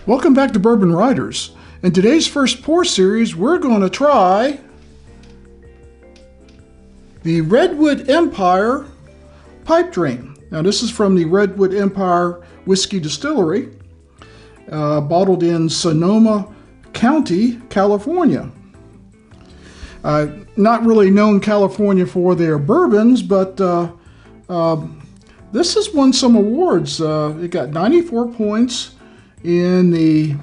Welcome back to Bourbon Riders. In today's first pour series, we're going to try the Redwood Empire Pipe Dream. Now this is from the Redwood Empire Whiskey Distillery, bottled in Sonoma County, California. Not really known California for their bourbons, but this has won some awards. It got 94 points in the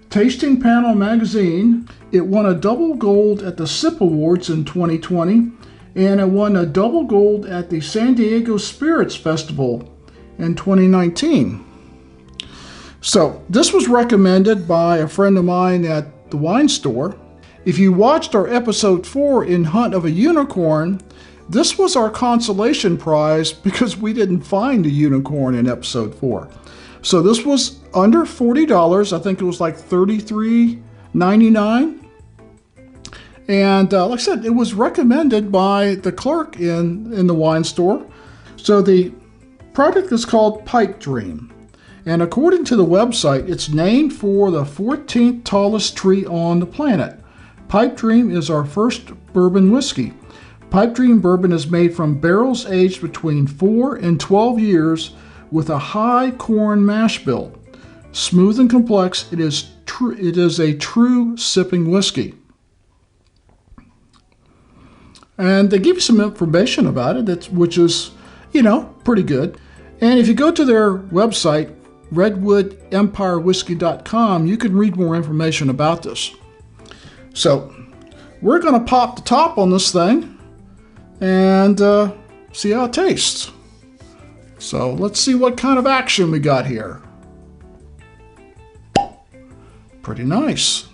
Tasting Panel magazine. It won a double gold at the SIP Awards in 2020, and it won a double gold at the San Diego Spirits Festival in 2019. So this was recommended by a friend of mine at the wine store. If you watched our episode 4 in Hunt of a Unicorn, this was our consolation prize because we didn't find a unicorn in episode 4. So this was under $40. I think it was like $33.99. And like I said, it was recommended by the clerk in the wine store. So the product is called Pipe Dream. And according to the website, it's named for the 14th tallest tree on the planet. Pipe Dream is our first bourbon whiskey. Pipe Dream bourbon is made from barrels aged between 4 and 12 years with a high corn mash bill. Smooth and complex, it is a true sipping whiskey. And they give you some information about it, which is, pretty good. And if you go to their website, redwoodempirewhiskey.com, you can read more information about this. So we're going to pop the top on this thing and see how it tastes. So let's see what kind of action we got here. Pretty nice.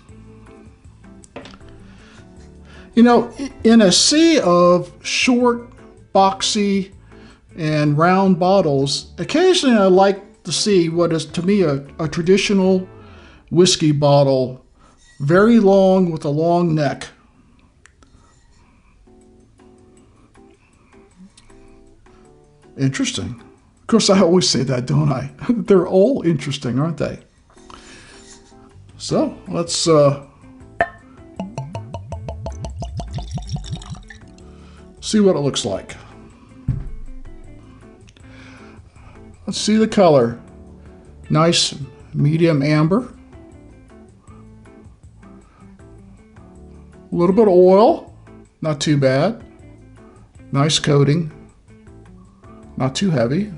In a sea of short, boxy, and round bottles, occasionally I like to see what is to me a traditional whiskey bottle, very long with a long neck. Interesting. Of course, I always say that, don't I? They're all interesting, aren't they? So, let's see what it looks like. Let's see the color. Nice medium amber. A little bit of oil, not too bad. Nice coating, not too heavy.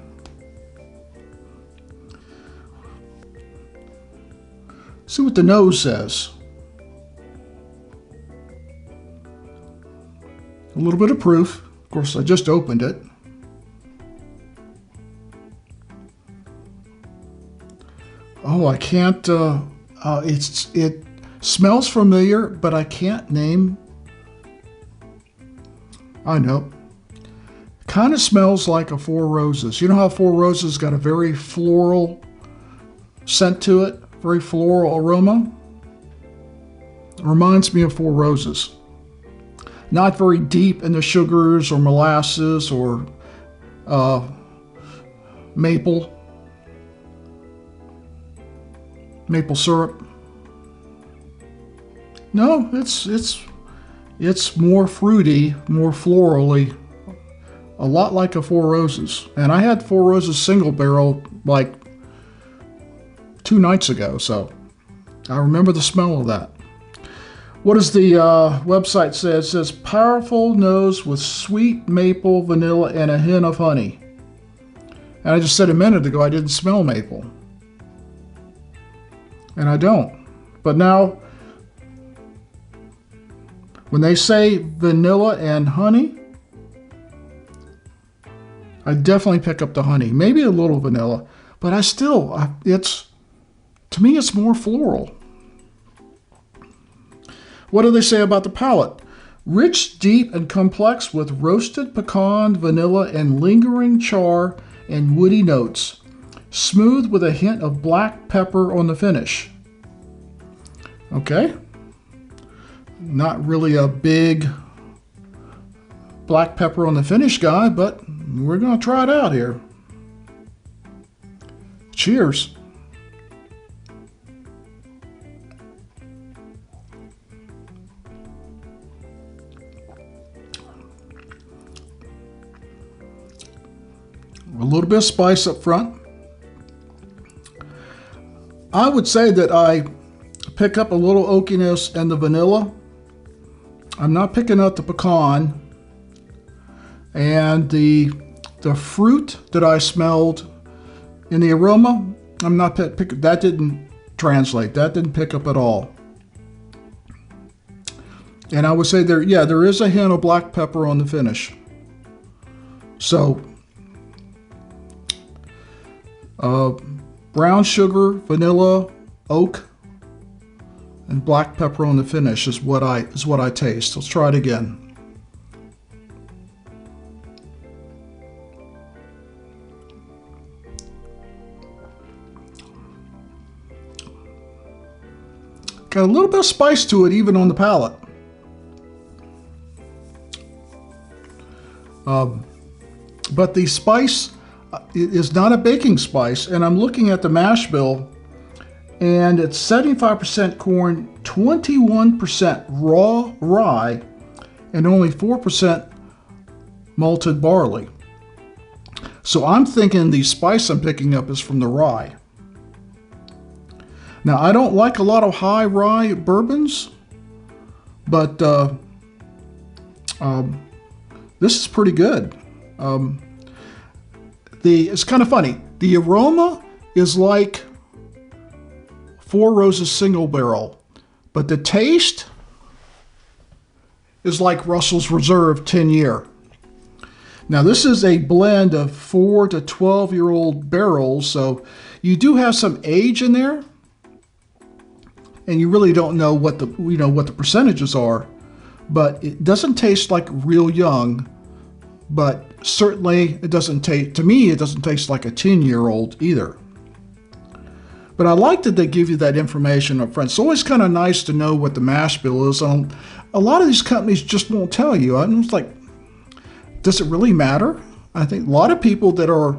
See what the nose says. A little bit of proof. Of course, I just opened it. Oh, I can't, it smells familiar, but I can't name. I know. Kind of smells like a Four Roses. You know how Four Roses got a very floral scent to it? Very floral aroma. It reminds me of Four Roses. Not very deep in the sugars or molasses or maple syrup. No, it's more fruity, more florally, a lot like a Four Roses. And I had Four Roses single barrel like 2 nights ago, so I remember the smell of that. What does the website say? It says powerful nose with sweet maple, vanilla, and a hint of honey. And I just said a minute ago I didn't smell maple. And I don't. But now, when they say vanilla and honey, I definitely pick up the honey. Maybe a little vanilla, but to me, it's more floral. What do they say about the palate? Rich, deep, and complex with roasted pecan, vanilla, and lingering char and woody notes. Smooth with a hint of black pepper on the finish. Okay. Not really a big black pepper on the finish guy, but we're going to try it out here. Cheers. A little bit of spice up front. I would say that I pick up a little oakiness in the vanilla. I'm not picking up the pecan. And the fruit that I smelled in the aroma, I'm not that didn't translate. That didn't pick up at all. And I would say there is a hint of black pepper on the finish. So, brown sugar, vanilla, oak, and black pepper on the finish is what I taste. Let's try it again. Got a little bit of spice to it, even on the palate. But the spice is not a baking spice, and I'm looking at the mash bill, and it's 75% corn, 21% raw rye, and only 4% malted barley. So I'm thinking the spice I'm picking up is from the rye. Now, I don't like a lot of high rye bourbons, but this is pretty good. It's kind of funny. The aroma is like Four Roses single barrel, but the taste is like Russell's Reserve 10-year. Now, this is a blend of 4 to 12-year-old barrels, so you do have some age in there, and you really don't know what the percentages are, but it doesn't taste like real young. But certainly it doesn't taste, to me, it doesn't taste like a 10-year-old either. But I like that they give you that information up front. It's always kind of nice to know what the mash bill is. A lot of these companies just won't tell you. I'm just like, does it really matter? I think a lot of people that are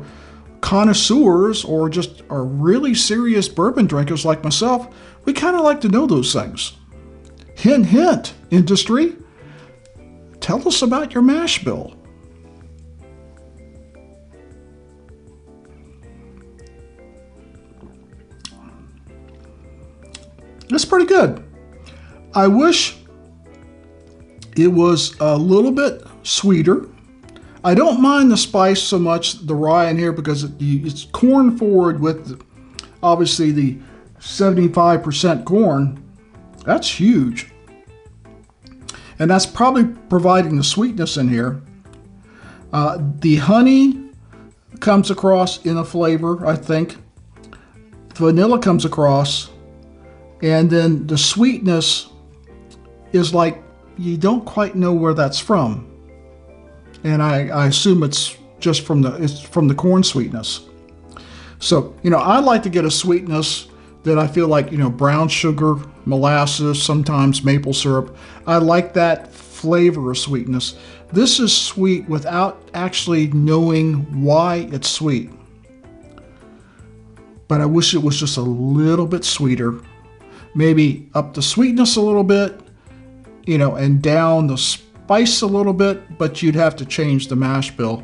connoisseurs or just are really serious bourbon drinkers like myself, we kind of like to know those things. Hint, hint, industry, tell us about your mash bill. It's pretty good. I wish it was a little bit sweeter. I don't mind the spice so much, the rye in here, because it's corn forward with obviously the 75% corn. That's huge. And that's probably providing the sweetness in here. The honey comes across in a flavor, I think. Vanilla comes across. And then the sweetness is like, you don't quite know where that's from. And I assume it's just from the corn sweetness. So, I like to get a sweetness that I feel like, brown sugar, molasses, sometimes maple syrup. I like that flavor of sweetness. This is sweet without actually knowing why it's sweet. But I wish it was just a little bit sweeter. Maybe up the sweetness a little bit, and down the spice a little bit, but you'd have to change the mash bill.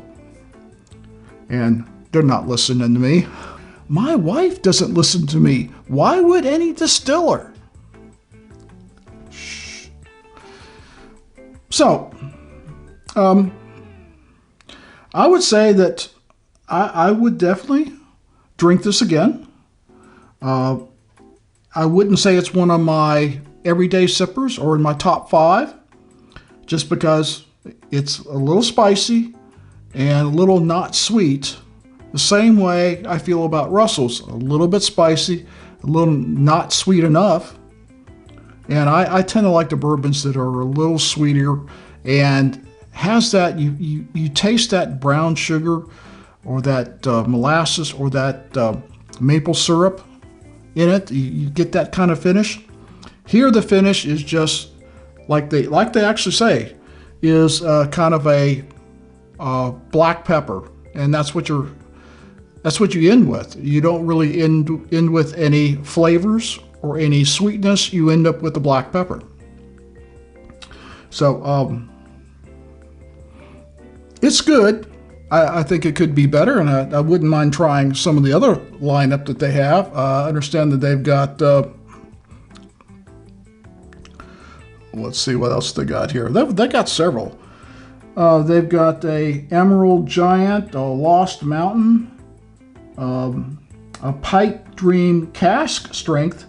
And they're not listening to me. My wife doesn't listen to me. Why would any distiller? Shh. So, I would say that I would definitely drink this again. I wouldn't say it's one of my everyday sippers or in my top 5, just because it's a little spicy and a little not sweet. The same way I feel about Russell's, a little bit spicy, a little not sweet enough. And I tend to like the bourbons that are a little sweeter and has that, you taste that brown sugar or that molasses or that maple syrup in it. You get that kind of finish. Here the finish is just like they actually say is kind of a black pepper, and that's what you end with. You don't really end with any flavors or any sweetness. You end up with the black pepper. So it's good. I think it could be better, and I wouldn't mind trying some of the other lineup that they have. I understand that they've got, let's see what else they got here. They got several. They've got a Emerald Giant, a Lost Mountain, a Pipe Dream Cask Strength,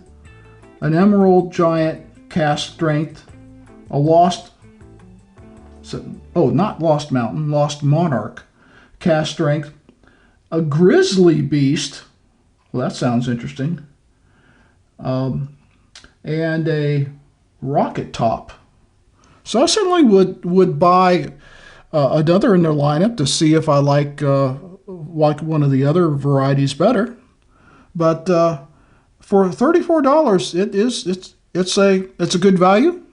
an Emerald Giant Cask Strength, a Lost, not Lost Mountain, Lost Monarch Cask Strength, a Grizzly Beast, well, that sounds interesting, and a Rocket Top. So I certainly would buy another in their lineup to see if I like one of the other varieties better. But for $34, it's a good value.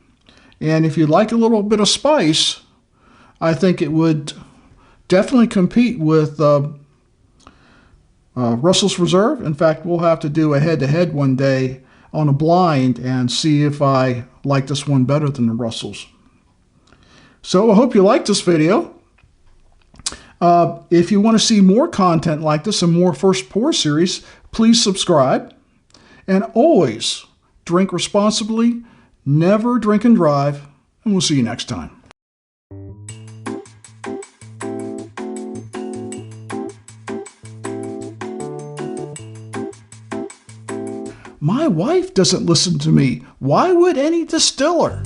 And if you like a little bit of spice, I think it would definitely compete with Russell's Reserve. In fact, we'll have to do a head-to-head one day on a blind and see if I like this one better than the Russell's. So I hope you liked this video. If you want to see more content like this and more First Pour series, please subscribe. And always drink responsibly, never drink and drive, and we'll see you next time. My wife doesn't listen to me. Why would any distiller?